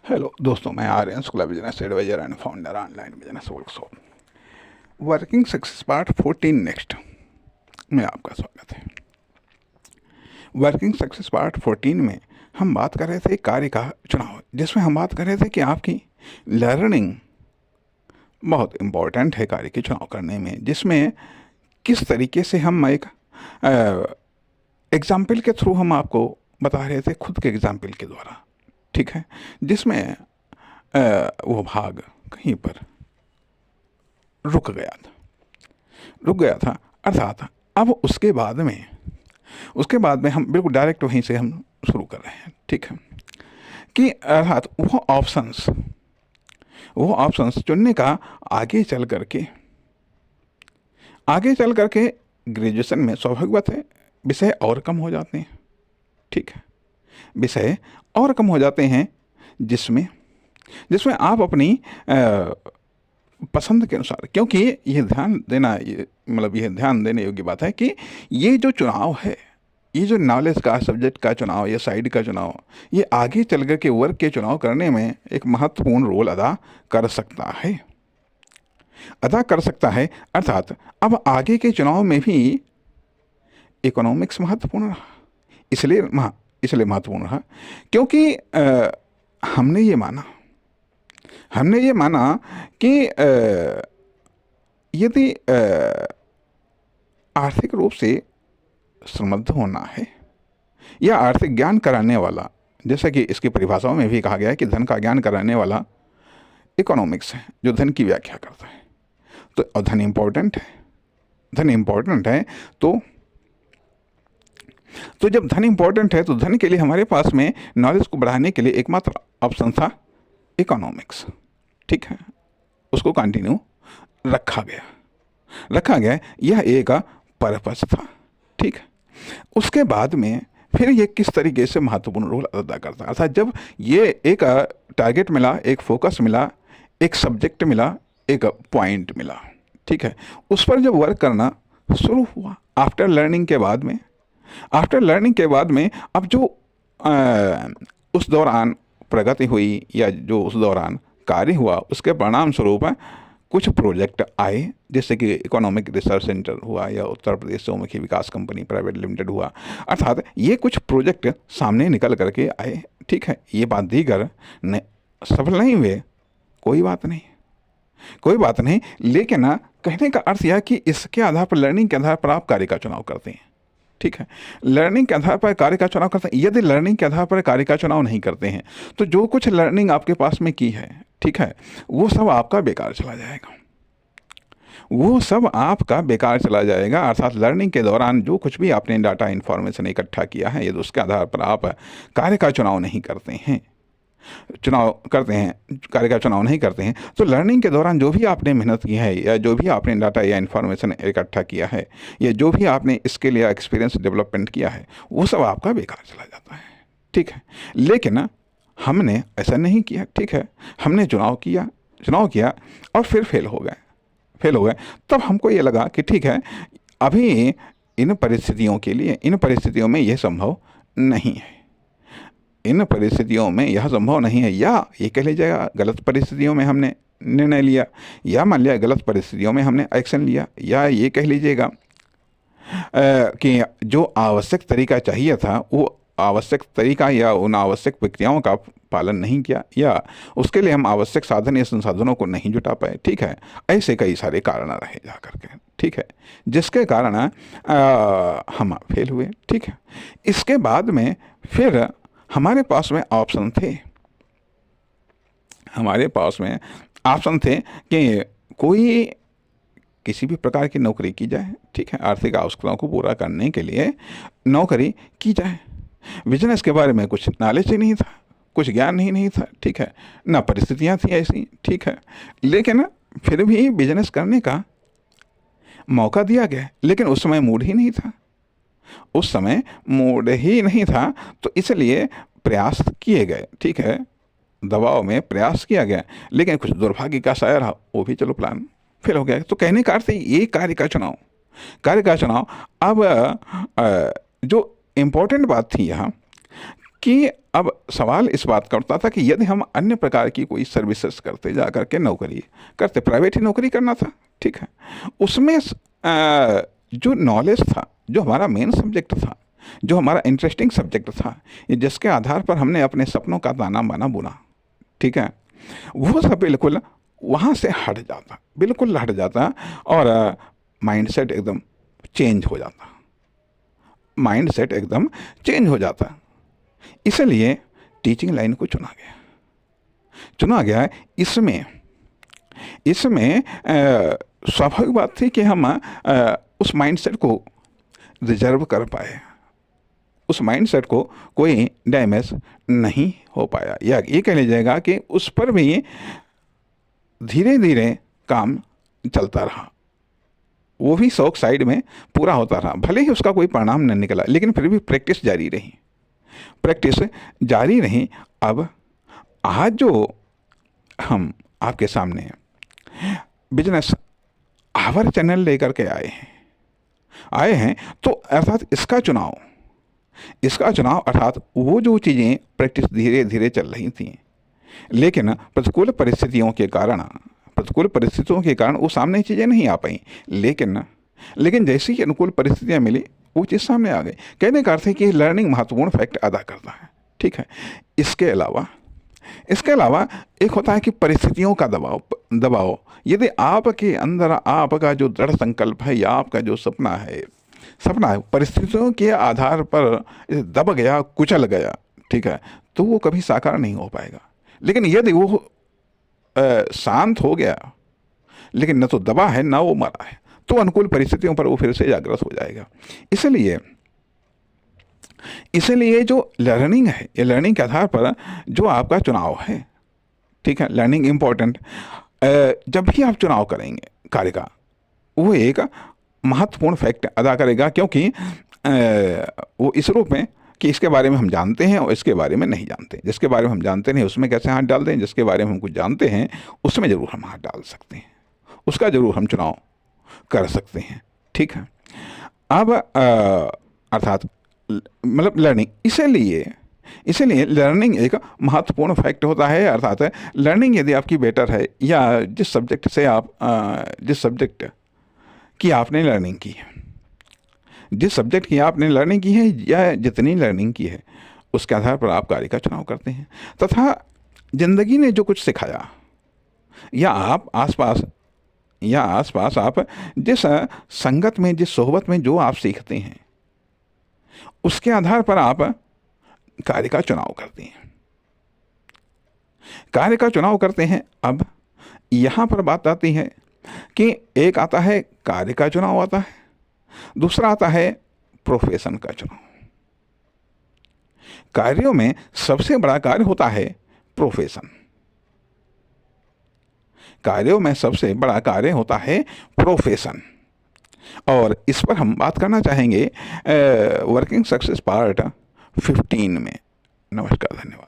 Hello दोस्तों, मैं Aryan Shukla, business adviser and founder online business workshop. Working success part 14 next में आपका स्वागत है। वर्किंग सक्सेस पार्ट 14 में हम बात कर रहे थे कार्य का चुनाव, जिसमें हम बात कर रहे थे कि आपकी लर्निंग बहुत इम्पोर्टेंट है कार्य के चुनाव करने में, जिसमें किस तरीके से हम एक एग्जाम्पल के थ्रू हम आपको बता रहे थे, खुद के एग्जाम्पल के द्वारा, ठीक है, जिसमें वो भाग कहीं पर रुक गया था अर्थात अब उसके बाद में हम बिल्कुल डायरेक्ट वहीं से हम शुरू कर रहे हैं, ठीक है, कि अर्थात वो ऑप्शंस चुनने का आगे चल करके ग्रेजुएशन में स्वाभाविक बात है विषय और कम हो जाते हैं, ठीक है, विषय और कम हो जाते हैं जिसमें आप अपनी पसंद के अनुसार, क्योंकि ये ध्यान देने योग्य बात है कि ये जो चुनाव है, ये जो नॉलेज का सब्जेक्ट का चुनाव या साइड का चुनाव, ये आगे चल कर के वर्क के चुनाव करने में एक महत्वपूर्ण रोल अदा कर सकता है। अर्थात अब आगे के चुनाव में भी इकोनॉमिक्स महत्वपूर्ण रहा, इसलिए महत्वपूर्ण रहा क्योंकि हमने ये माना कि यदि आर्थिक रूप से समृद्ध होना है या आर्थिक ज्ञान कराने वाला, जैसा कि इसकी परिभाषाओं में भी कहा गया है कि धन का ज्ञान कराने वाला इकोनॉमिक्स है, जो धन की व्याख्या करता है। तो धन इम्पोर्टेंट है, तो जब धन इम्पोर्टेंट है तो धन के लिए हमारे पास में नॉलेज को बढ़ाने के लिए एकमात्र ऑप्शन था इकोनॉमिक्स, ठीक है, उसको कंटिन्यू रखा गया। यह एक पर्पस था, ठीक है। उसके बाद में फिर ये किस तरीके से महत्वपूर्ण रोल अदा करता है, अर्थात जब ये एक टारगेट मिला, एक फोकस मिला, एक सब्जेक्ट मिला, एक पॉइंट मिला, ठीक है, उस पर जब वर्क करना शुरू हुआ आफ्टर लर्निंग के बाद में अब जो उस दौरान प्रगति हुई या जो उस दौरान कार्य हुआ, उसके परिणाम स्वरूप कुछ प्रोजेक्ट आए, जैसे कि इकोनॉमिक रिसर्च सेंटर हुआ या उत्तर प्रदेश चौमुखी विकास कंपनी प्राइवेट लिमिटेड हुआ, अर्थात ये कुछ प्रोजेक्ट सामने निकल करके आए, ठीक है। ये बात दीगर सफल नहीं हुए, कोई बात नहीं, लेकिन कहने का अर्थ यह कि इसके आधार पर, लर्निंग के आधार पर आप कार्य का चुनाव करते हैं, ठीक है। लर्निंग के आधार पर कार्य का चुनाव करते हैं। यदि लर्निंग के आधार पर कार्य का चुनाव नहीं करते हैं तो जो कुछ लर्निंग आपके पास में की है, ठीक है, वो सब आपका बेकार चला जाएगा। अर्थात लर्निंग के दौरान जो कुछ भी आपने डाटा इन्फॉर्मेशन इकट्ठा किया है, यदि उसके आधार पर आप कार्य का चुनाव नहीं करते हैं, तो लर्निंग के दौरान जो भी आपने मेहनत की है या जो भी आपने डाटा या इन्फॉर्मेशन इकट्ठा किया है या जो भी आपने स्किल या एक्सपीरियंस डेवलपमेंट किया है, वो सब आपका बेकार चला जाता है, ठीक है। लेकिन हमने ऐसा नहीं किया, ठीक है, हमने चुनाव किया और फिर फेल हो गए। तब हमको ये लगा कि ठीक है, अभी इन परिस्थितियों में यह संभव नहीं है, या ये कह लीजिएगा गलत परिस्थितियों में हमने निर्णय लिया, या मान लिया गलत परिस्थितियों में हमने एक्शन लिया, या ये कह लीजिएगा कि जो आवश्यक तरीका चाहिए था वो आवश्यक तरीका या उन आवश्यक प्रक्रियाओं का पालन नहीं किया, या उसके लिए हम आवश्यक साधन या संसाधनों को नहीं जुटा पाए, ठीक है। ऐसे कई सारे कारण रहे जा करके, ठीक है, जिसके कारण हम फेल हुए, ठीक है। इसके बाद में फिर हमारे पास में ऑप्शन थे कि कोई किसी भी प्रकार की नौकरी की जाए, ठीक है, आर्थिक आवश्यकताओं को पूरा करने के लिए नौकरी की जाए। बिजनेस के बारे में कुछ नॉलेज ही नहीं था, कुछ ज्ञान ही नहीं था, ठीक है, ना परिस्थितियां थी ऐसी, ठीक है, लेकिन फिर भी बिजनेस करने का मौका दिया गया, लेकिन उस समय मूड ही नहीं था, तो इसलिए प्रयास किए गए, ठीक है, दबाव में प्रयास किया गया, लेकिन कुछ दुर्भाग्य का साया रहा, वो भी चलो प्लान फेल हो गया। तो कहने का अर्थ ये कार्य का चुनाव अब जो इम्पोर्टेंट बात थी यहाँ कि अब सवाल इस बात का उठता था कि यदि हम अन्य प्रकार की कोई सर्विसेज करते, जा कर के नौकरी करते, प्राइवेट ही नौकरी करना था, ठीक है, उसमें जो नॉलेज था, जो हमारा मेन सब्जेक्ट था, जो हमारा इंटरेस्टिंग सब्जेक्ट था, जिसके आधार पर हमने अपने सपनों का दाना बाना बुना, ठीक है, वो सब बिल्कुल वहाँ से हट जाता, बिल्कुल हट जाता, और माइंडसेट एकदम चेंज हो जाता, माइंडसेट एकदम चेंज हो जाता। इसलिए टीचिंग लाइन को चुना गया। इसमें स्वाभाविक बात थी कि हम उस माइंडसेट को रिजर्व कर पाए, उस माइंडसेट को कोई डैमेज नहीं हो पाया, या ये कह लीजिएगा कि उस पर भी धीरे धीरे काम चलता रहा, वो भी शौक साइड में पूरा होता रहा, भले ही उसका कोई परिणाम न निकला, लेकिन फिर भी प्रैक्टिस जारी रही। अब आज जो हम आपके सामने बिजनेस आवर चैनल लेकर के आए हैं, तो अर्थात इसका चुनाव अर्थात वो जो चीज़ें प्रैक्टिस धीरे धीरे चल रही थी, लेकिन प्रतिकूल परिस्थितियों के कारण वो सामने चीज़ें नहीं आ पाई, लेकिन जैसी ही अनुकूल परिस्थितियाँ मिली, वो चीज़ सामने आ गई। कहने का अर्थ है कि लर्निंग महत्वपूर्ण फैक्ट अदा करता है, ठीक है। इसके अलावा एक होता है कि परिस्थितियों का दबाव। यदि आपके अंदर आपका जो दृढ़ संकल्प है, या आपका जो सपना है, परिस्थितियों के आधार पर दब गया, कुचल गया, ठीक है, तो वो कभी साकार नहीं हो पाएगा। लेकिन यदि वो शांत हो गया, लेकिन न तो दबा है, ना वो मरा है, तो अनुकूल परिस्थितियों पर वो फिर से जागृत हो जाएगा। इसलिए जो लर्निंग है, ये लर्निंग के आधार पर जो आपका चुनाव है, ठीक है, लर्निंग इम्पोर्टेंट। जब भी आप चुनाव करेंगे कार्य का, वो एक महत्वपूर्ण फैक्ट अदा करेगा, क्योंकि वो इस रूप में कि इसके बारे में हम जानते हैं और इसके बारे में नहीं जानते। जिसके बारे में हम जानते नहीं उसमें कैसे हाथ डाल दें, जिसके बारे में हम कुछ जानते हैं उसमें ज़रूर हम हाथ डाल सकते हैं, उसका ज़रूर हम चुनाव कर सकते हैं, ठीक है। अब अर्थात मतलब लर्निंग, इसलिए लर्निंग एक महत्वपूर्ण फैक्ट होता है। अर्थात लर्निंग यदि आपकी बेटर है, या जिस सब्जेक्ट की आपने लर्निंग की है, या जितनी लर्निंग की है, उसके आधार पर आप कार्य का चुनाव करते हैं। तथा जिंदगी ने जो कुछ सिखाया, या आप आसपास आप जिस संगत में, जिस सोहबत में जो आप सीखते हैं, उसके आधार पर आप कार्य का चुनाव करते हैं। अब यहाँ पर बात आती है कि एक आता है कार्य का चुनाव आता है, दूसरा आता है प्रोफेशन का चुनाव। कार्यों में सबसे बड़ा कार्य होता है प्रोफेशन। और इस पर हम बात करना चाहेंगे वर्किंग सक्सेस पार्ट 15 में। नमस्कार, धन्यवाद।